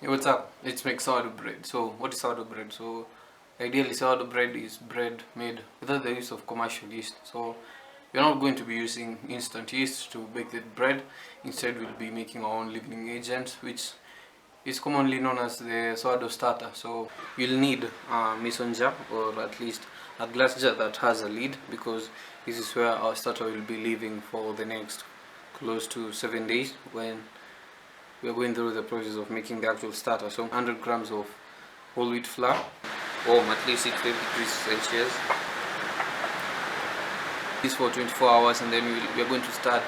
Hey, what's up? Let's make sourdough bread. So, what is sourdough bread? So, ideally, sourdough bread is bread made without the use of commercial yeast. So, we're not going to be using instant yeast to bake the bread. Instead, we'll be making our own leavening agent, which is commonly known as the sourdough starter. So, you'll need a mason jar, or at least a glass jar that has a lid, because this is where our starter will be living for the next close to 7 days when we are going through the process of making the actual starter. So 100 grams of whole wheat flour, warm at least 650 degrees Celsius. This for 24 hours, and then we are going to start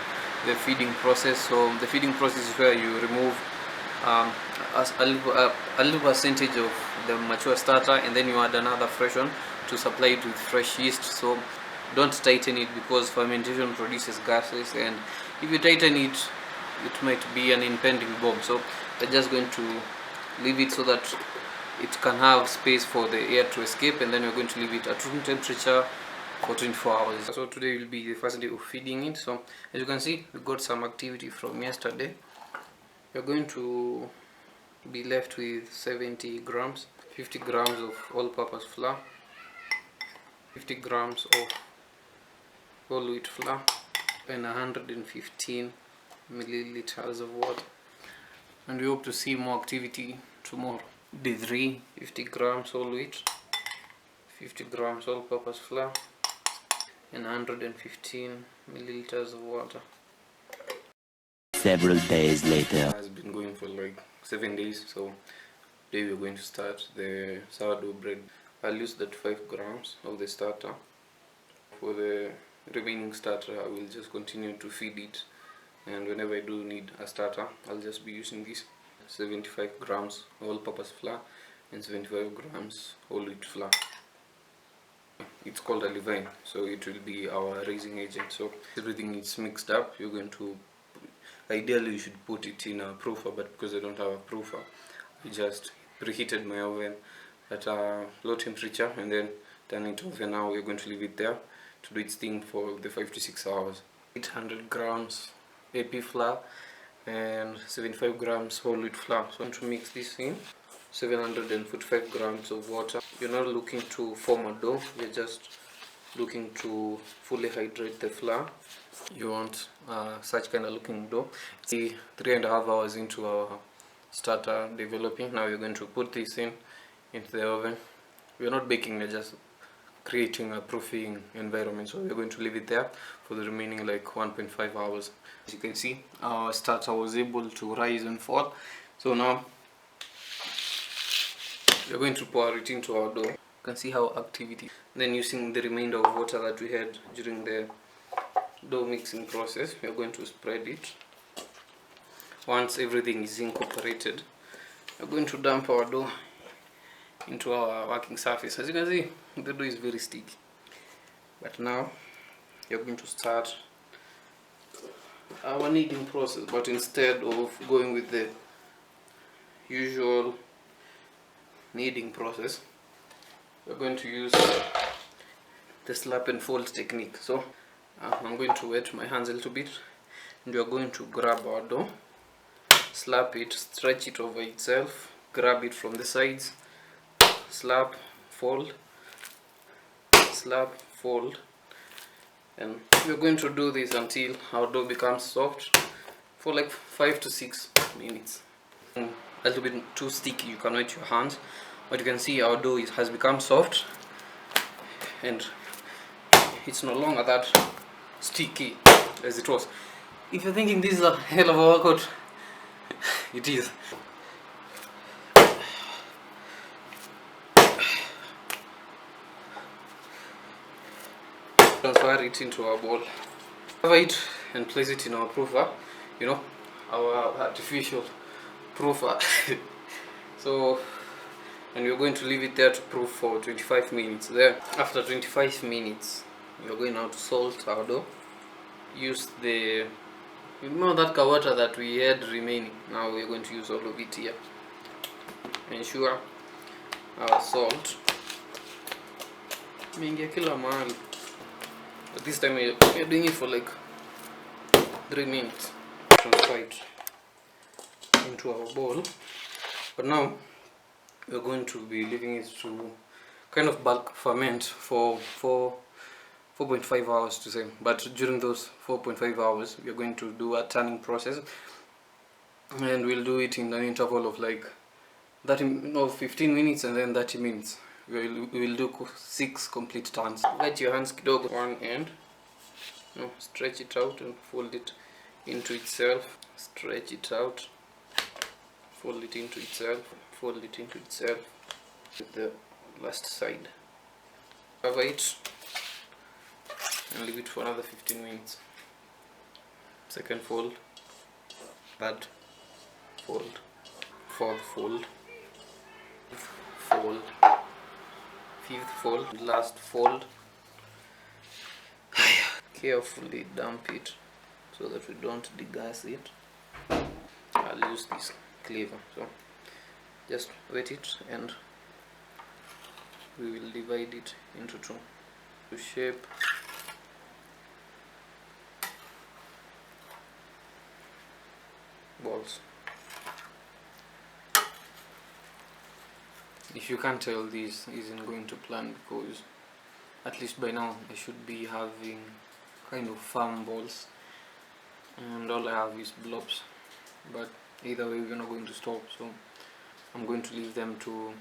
the feeding process. So the feeding process is where you remove a little percentage of the mature starter, and then you add another fresh one to supply it with fresh yeast. So don't tighten it, because fermentation produces gases, and if you tighten it, it might be an impending bomb. So we're just going to leave it so that it can have space for the air to escape, and then we're going to leave it at room temperature for 24 hours. So today will be the first day of feeding it. So as you can see, we got some activity from yesterday. We're going to be left with 70 grams, 50 grams of all-purpose flour, 50 grams of whole wheat flour, and 115 milliliters of water. And we hope to see more activity tomorrow. Day 3, 50 grams whole wheat, 50 grams all-purpose flour, and 115 milliliters of water. Several days later. It has been going for like 7 days, so today we're going to start the sourdough bread. I'll use that 5 grams of the starter. For the remaining starter, I will just continue to feed it, and whenever I do need a starter, I'll just be using this 75 grams all-purpose flour and 75 grams whole wheat flour. It's called a levain, so it will be our raising agent. So everything is mixed up. You're going to, ideally you should put it in a proofer, but because I don't have a proofer, I just preheated my oven at a low temperature and then turn it off, and now we're going to leave it there to do its thing for the 5 to 6 hours. 800 grams AP flour and 75 grams whole wheat flour. So I'm going to mix this in. 745 grams of water. You're not looking to form a dough, you're just looking to fully hydrate the flour. You want such kind of looking dough. See, 3.5 hours into our starter developing. Now we're going to put this into the oven. We're not baking, we're just creating a proofing environment, so we're going to leave it there for the remaining like 1.5 hours. As you can see, our starter was able to rise and fall. So now we're going to pour it into our dough. You can see how activity. Then using the remainder of water that we had during the dough mixing process, we are going to spread it. Once everything is incorporated, we're going to dump our dough into our working surface. As you can see, the dough is very sticky. But now you're going to start our kneading process, but instead of going with the usual kneading process, we're going to use the slap and fold technique. So I'm going to wet my hands a little bit, and we're going to grab our dough, slap it, stretch it over itself, grab it from the sides, slap, fold, slap, fold, and we're going to do this until our dough becomes soft for like 5 to 6 minutes. A little bit too sticky, you can wet your hands, but you can see our dough has become soft and it's no longer that sticky as it was. If you're thinking this is a hell of a workout, it is. Transfer it into our bowl, cover it and place it in our proofer, our artificial proofer. So, and we're going to leave it there to proof for 25 minutes. There, after 25 minutes, we're going now to salt our dough. Use the, that water that we had remaining. Now we're going to use all of it here. Ensure our salt mingi kila mahali. But this time we're doing it for like 3 minutes. Transfer it into our bowl. But now we're going to be leaving it to kind of bulk ferment for 4.5 hours to say. But during those 4.5 hours we are going to do a turning process, and we'll do it in an interval of like 15 minutes and then 30 minutes. We'll do 6 complete turns. Let your hands kidogo one end, stretch it out and fold it into itself. Stretch it out, fold it into itself, fold it into itself with the last side. Cover it and leave it for another 15 minutes. Second fold, third fold, fourth fold, fifth fold, fifth fold, last fold. Carefully dump it so that we don't degas it. I'll use this cleaver, so just wet it and we will divide it into two to shape balls. If you can't tell, this isn't going to plan because at least by now I should be having kind of firm balls, and all I have is blobs. But either way we're not going to stop, so I'm going to leave them to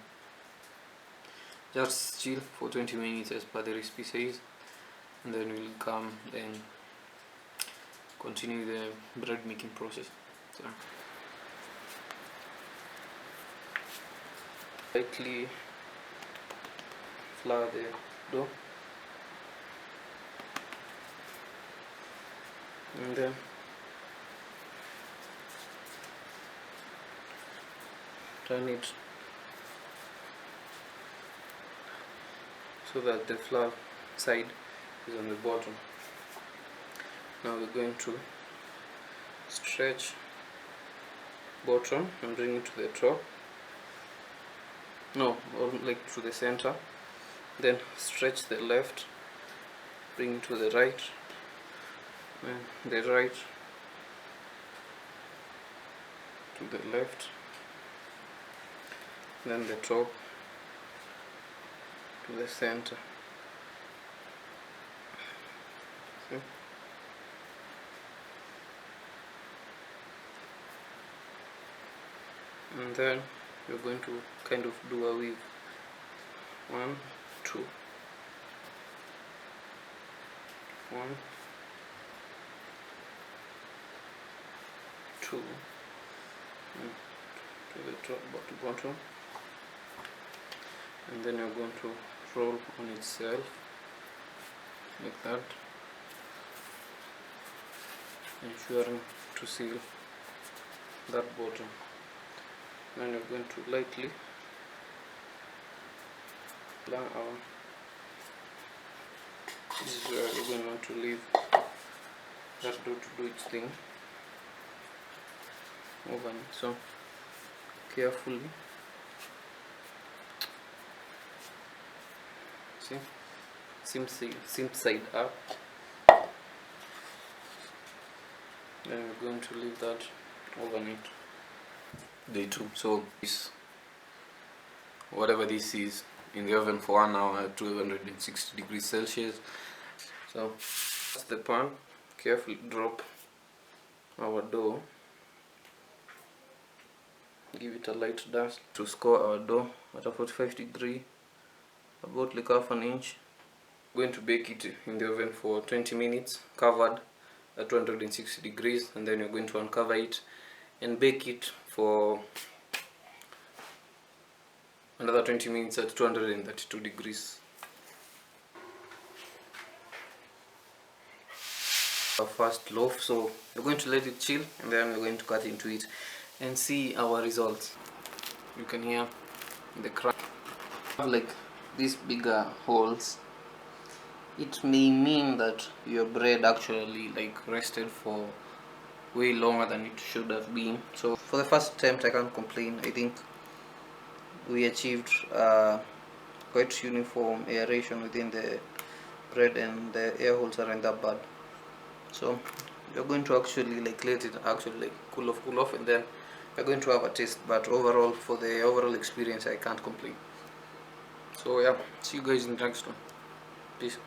just chill for 20 minutes as per the recipe says, and then we'll come and continue the bread making process. So lightly flour the dough and then turn it so that the flour side is on the bottom. Now we're going to stretch bottom and bring it to the top, or like to the center, then stretch the left, bring it to the right, and the right to the left, then the top to the center. See? And then we're going to kind of do a weave. 1, 2, 1, 2, and to the top, bottom, and then you're going to roll on itself like that, ensuring to seal that bottom. Then you're going to lightly plan our, this is where we're going to want to leave that dough to do its thing overnight. So carefully, see, seam side up. Then we're going to leave that overnight. Day 2. So this, whatever this is, in the oven for 1 hour at 260 degrees Celsius. So that's the pan. Carefully drop our dough. Give it a light dust to score our dough at a 45 degree, about like half an inch. We're going to bake it in the oven for 20 minutes, covered at 260 degrees, and then you're going to uncover it and bake it for another 20 minutes at 232 degrees. Our first loaf, so we're going to let it chill and then we're going to cut into it and see our results. You can hear the crack. Have like these bigger holes. It may mean that your bread actually like rested for way longer than it should have been. So for the first attempt I can't complain. I think we achieved quite uniform aeration within the bread and the air holes aren't that bad. So we're going to actually like let it actually like cool off and then we're going to have a taste, but overall, for the overall experience, I can't complain. So yeah, see you guys in the next one. Peace.